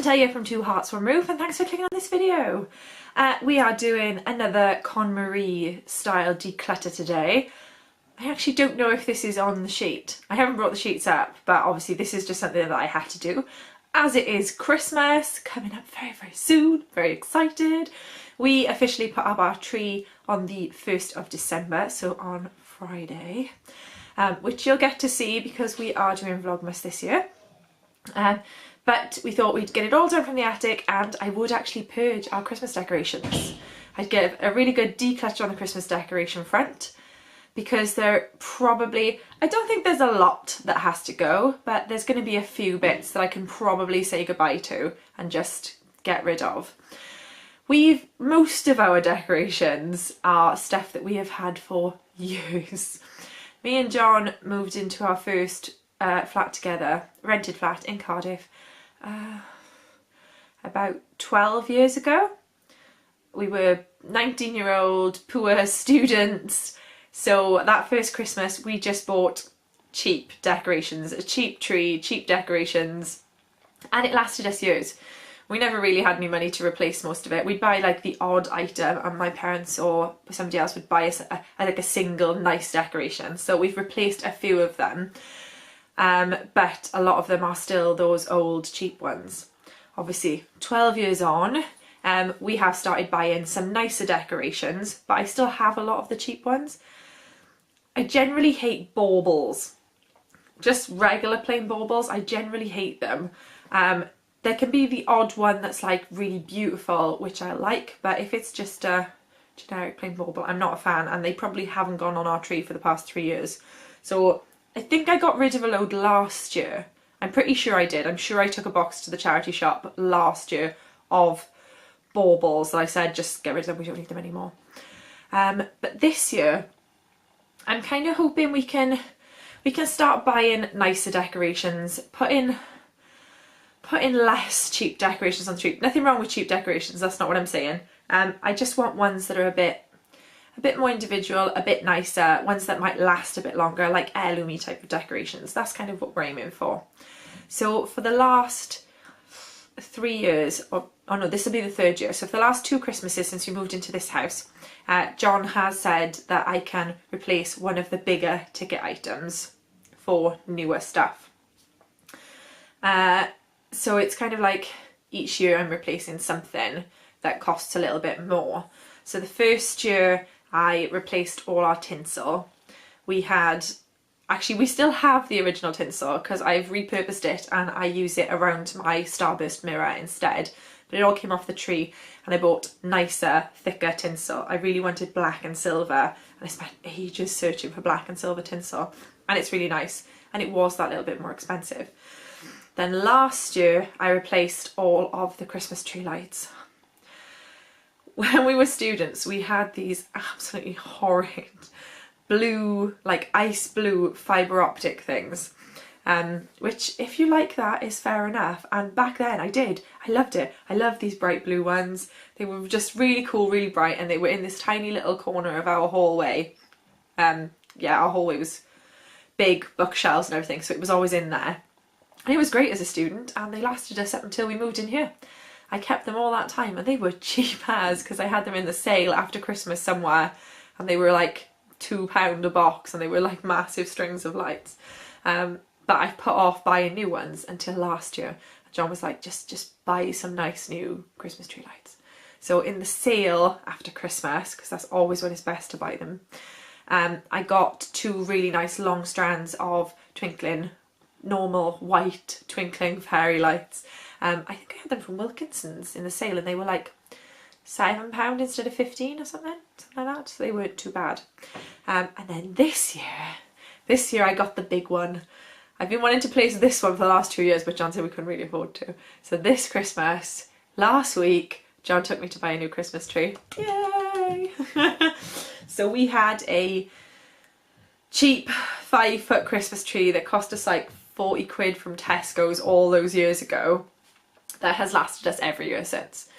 Taya from Two Hearts One Roof, and thanks for clicking on this video. We are doing another KonMari style declutter today. I actually don't know if this is on the sheet. I haven't brought the sheets up, but obviously this is just something that I had to do. As it is Christmas coming up very, very soon, very excited. We officially put up our tree on the 1st of December, so on Friday, which you'll get to see because we are doing Vlogmas this year. But we thought we'd get it all done from the attic, and I would actually purge our Christmas decorations. I'd give a really good declutter on the Christmas decoration front, because there probably, I don't think there's a lot that has to go, but there's going to be a few bits that I can probably say goodbye to and just get rid of. Most of our decorations are stuff that we have had for years. Me and John moved into our first flat together, rented flat in Cardiff, about 12 years ago. We were 19-year-old poor students, so that first Christmas we just bought cheap decorations, a cheap tree, cheap decorations, and it lasted us years. We never really had any money to replace most of it. We'd buy like the odd item, and my parents or somebody else would buy us like a single nice decoration, so we've replaced a few of them. But a lot of them are still those old cheap ones. Obviously 12 years on, we have started buying some nicer decorations, but I still have a lot of the cheap ones. I generally hate baubles, just regular plain baubles. I generally hate them. There can be the odd one that's like really beautiful, which I like, but if it's just a generic plain bauble, I'm not a fan, and they probably haven't gone on our tree for the past 3 years. So I think I got rid of a load last year. I'm pretty sure I did. I'm sure I took a box to the charity shop last year of baubles that I said just get rid of them, we don't need them anymore. But this year I'm kind of hoping we can start buying nicer decorations, put in less cheap decorations on the tree. Nothing wrong with cheap decorations, that's not what I'm saying. I just want ones that are a bit more individual, a bit nicer, ones that might last a bit longer, like heirloomy type of decorations. That's kind of what we're aiming for. So for the last 3 years, oh no, this will be the 3rd year. So for the last 2 Christmases since we moved into this house, John has said that I can replace one of the bigger ticket items for newer stuff. So it's kind of like each year I'm replacing something that costs a little bit more. So the first year I replaced all our tinsel. We still have the original tinsel because I've repurposed it and I use it around my starburst mirror instead. But it all came off the tree, and I bought nicer, thicker tinsel. I really wanted black and silver, and I spent ages searching for black and silver tinsel, and it's really nice, and it was that little bit more expensive. Then last year I replaced all of the Christmas tree lights. When we were students, we had these absolutely horrid blue, like ice blue fibre optic things, which if you like that is fair enough. And back then I did. I loved it. I loved these bright blue ones. They were just really cool, really bright, and they were in this tiny little corner of our hallway. Yeah, our hallway was big, bookshelves and everything, so it was always in there. And it was great as a student, and they lasted us up until we moved in here. I kept them all that time, and they were cheap as, because I had them in the sale after Christmas somewhere, and they were like £2 a box, and they were like massive strings of lights. But I put off buying new ones until last year. John was like, just buy some nice new Christmas tree lights. So in the sale after Christmas, because that's always when it's best to buy them, I got 2 really nice long strands of twinkling, normal white twinkling fairy lights. I think I had them from Wilkinson's in the sale, and they were like £7 instead of 15 or something like that. So they weren't too bad. And then this year I got the big one. I've been wanting to place this one for the last 2 years, but John said we couldn't really afford to. So this Christmas, last week, John took me to buy a new Christmas tree. Yay! So we had a cheap 5-foot Christmas tree that cost us like 40 quid from Tesco's all those years ago, that has lasted us every year since.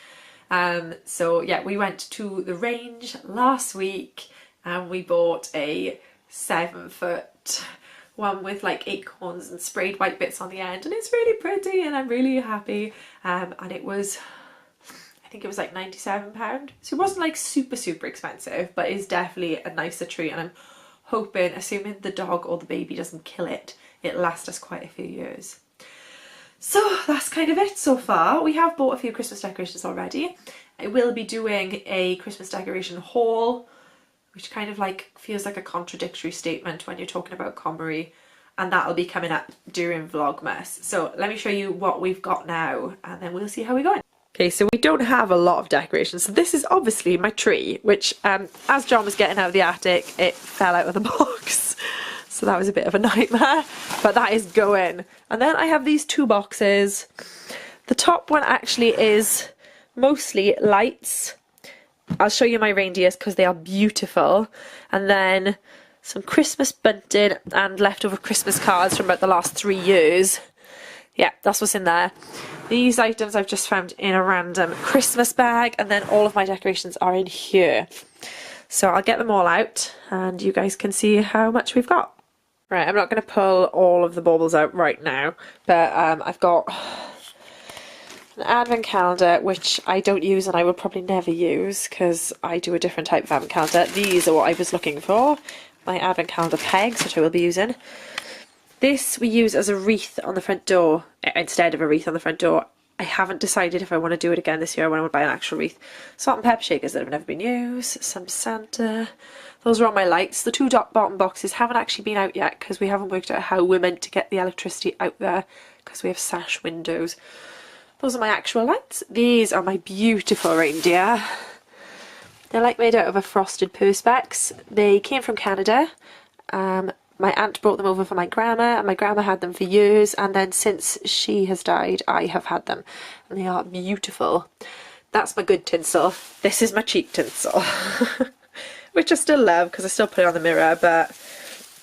So yeah, we went to the range last week and we bought a 7-foot one with like acorns and sprayed white bits on the end, and it's really pretty and I'm really happy. And it was, I think it was like £97, so it wasn't like super expensive, but it's definitely a nicer tree, and I'm hoping, assuming the dog or the baby doesn't kill it, it'll last us quite a few years. So that's kind of it so far. We have bought a few Christmas decorations already. I will be doing a Christmas decoration haul, which kind of like feels like a contradictory statement when you're talking about KonMari, and that'll be coming up during Vlogmas. So let me show you what we've got now, and then we'll see how we go. Okay, so we don't have a lot of decorations. So this is obviously my tree, which as John was getting out of the attic, it fell out of the box. So that was a bit of a nightmare, but that is going. And then I have these two boxes. The top one actually is mostly lights. I'll show you my reindeers because they are beautiful. And then some Christmas bunting and leftover Christmas cards from about the last 3 years. Yeah, that's what's in there. These items I've just found in a random Christmas bag, and then all of my decorations are in here. So I'll get them all out and you guys can see how much we've got. Right, I'm not going to pull all of the baubles out right now, but I've got an advent calendar, which I don't use and I will probably never use because I do a different type of advent calendar. These are what I was looking for. My advent calendar pegs, which I will be using. This we use as a wreath on the front door, instead of a wreath on the front door. I haven't decided if I want to do it again this year when I want to buy an actual wreath. Salt and pepper shakers that have never been used, some Santa. Those are on my lights. The two bottom boxes haven't actually been out yet because we haven't worked out how we're meant to get the electricity out there because we have sash windows. Those are my actual lights. These are my beautiful reindeer. They're like made out of a frosted perspex. They came from Canada. My aunt brought them over for my grandma, and my grandma had them for years, and then since she has died I have had them, and they are beautiful. That's my good tinsel. This is my cheap tinsel. Which I still love because I still put it on the mirror, but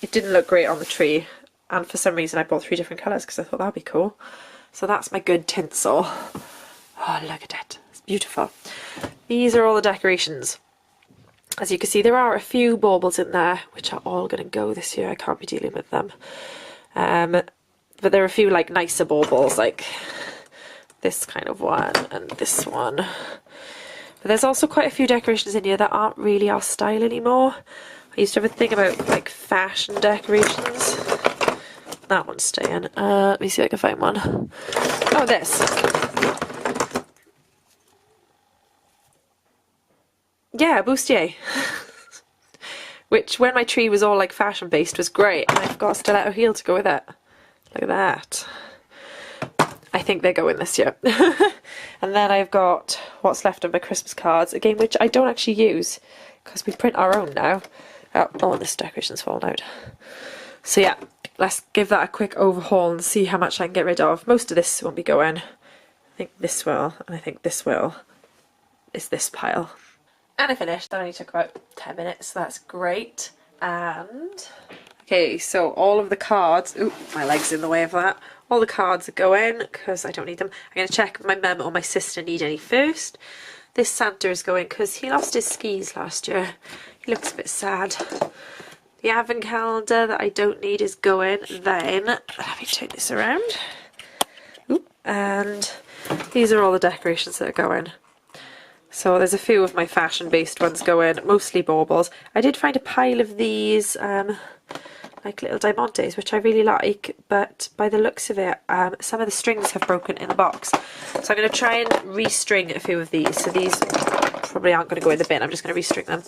it didn't look great on the tree, and for some reason I bought 3 different colours because I thought that'd be cool. So that's my good tinsel. Oh, look at it. It's beautiful. These are all the decorations. As you can see, there are a few baubles in there, which are all going to go this year. I can't be dealing with them. But there are a few like nicer baubles, like this kind of one and this one. But there's also quite a few decorations in here that aren't really our style anymore. I used to have a thing about like fashion decorations. That one's staying. Let me see if I can find one. Oh, this. Yeah, bustier. Which, when my tree was all like fashion based, was great, and I've got a stiletto heel to go with it. Look at that. I think they're going this year. And then I've got what's left of my Christmas cards, again, which I don't actually use because we print our own now. Oh, this decoration's fallen out. So yeah, let's give that a quick overhaul and see how much I can get rid of. Most of this won't be going. I think this will, and I think this will. Is this pile. And I finished. That only took about 10 minutes, so that's great. And okay, so all of the cards, ooh, my leg's in the way of that. All the cards are going because I don't need them. I'm going to check if my mum or my sister need any first. This Santa is going because he lost his skis last year. He looks a bit sad. The advent calendar that I don't need is going. Then let me turn this around. Ooh, and these are all the decorations that are going. So there's a few of my fashion-based ones going, mostly baubles. I did find a pile of these, like little diamantes, which I really like, but by the looks of it, some of the strings have broken in the box. So I'm going to try and restring a few of these. So these probably aren't going to go in the bin, I'm just going to restring them.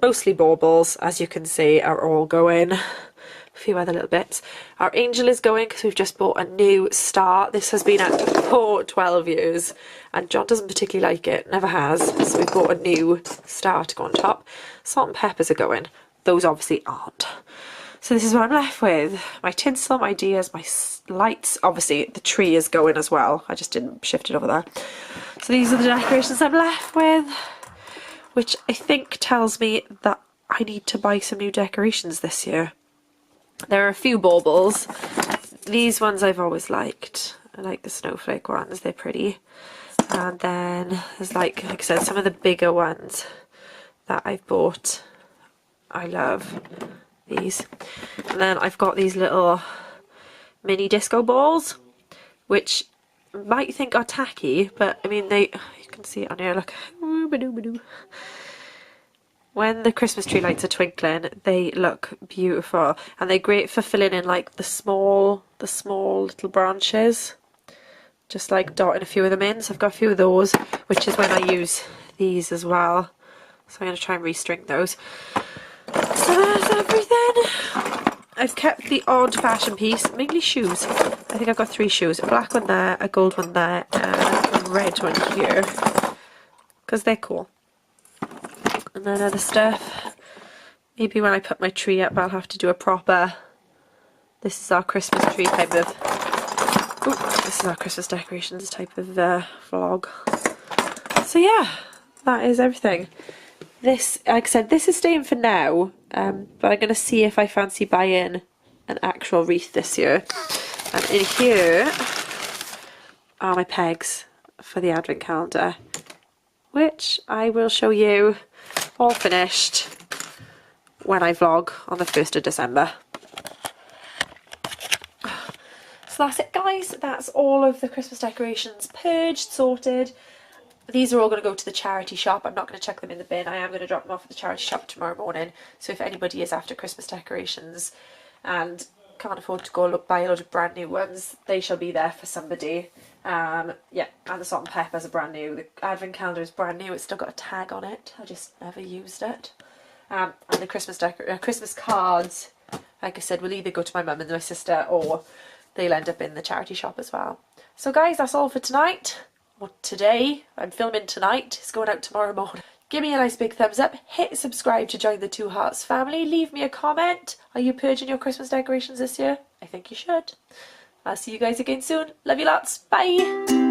Mostly baubles, as you can see, are all going. A few other little bits. Our angel is going because we've just bought a new star. This has been out for 12 years and John doesn't particularly like it, never has, so we've bought a new star to go on top. Salt and peppers are going. Those obviously aren't. So this is what I'm left with. My tinsel, my ideas, my lights. Obviously the tree is going as well. I just didn't shift it over there. So these are the decorations I'm left with, which I think tells me that I need to buy some new decorations this year. There are a few baubles. These ones I've always liked. I like the snowflake ones, they're pretty. And then there's like I said, some of the bigger ones that I've bought I love. these. And then I've got these little mini disco balls, which you might think are tacky, but I mean, you can see it on here, look. When the Christmas tree lights are twinkling, they look beautiful, and they're great for filling in like the small little branches, just like dotting a few of them in. So I've got a few of those, which is when I use these as well. So I'm going to try and restring those. So that's everything. I've kept the odd fashion piece, mainly shoes. I think I've got 3 shoes, a black one there, a gold one there, and a red one here, because they're cool. And then other stuff, maybe when I put my tree up I'll have to do a proper, this is our Christmas tree type of, this is our Christmas decorations type of vlog. So yeah, that is everything. This, like I said, this is staying for now, but I'm going to see if I fancy buying an actual wreath this year. And in here are my pegs for the advent calendar, which I will show you all finished when I vlog on the 1st of December. So that's it, guys. That's all of the Christmas decorations purged, sorted. These are all going to go to the charity shop. I'm not going to chuck them in the bin. I am going to drop them off at the charity shop tomorrow morning. So if anybody is after Christmas decorations and can't afford to go buy a load of brand new ones, they shall be there for somebody. Yeah, and the salt and pepper's are brand new. The advent calendar is brand new. It's still got a tag on it. I just never used it. And the Christmas cards, like I said, will either go to my mum and my sister, or they'll end up in the charity shop as well. So guys, that's all for tonight. Or today. I'm filming tonight. It's going out tomorrow morning. Give me a nice big thumbs up. Hit subscribe to join the Two Hearts family. Leave me a comment. Are you purging your Christmas decorations this year? I think you should. I'll see you guys again soon. Love you lots. Bye.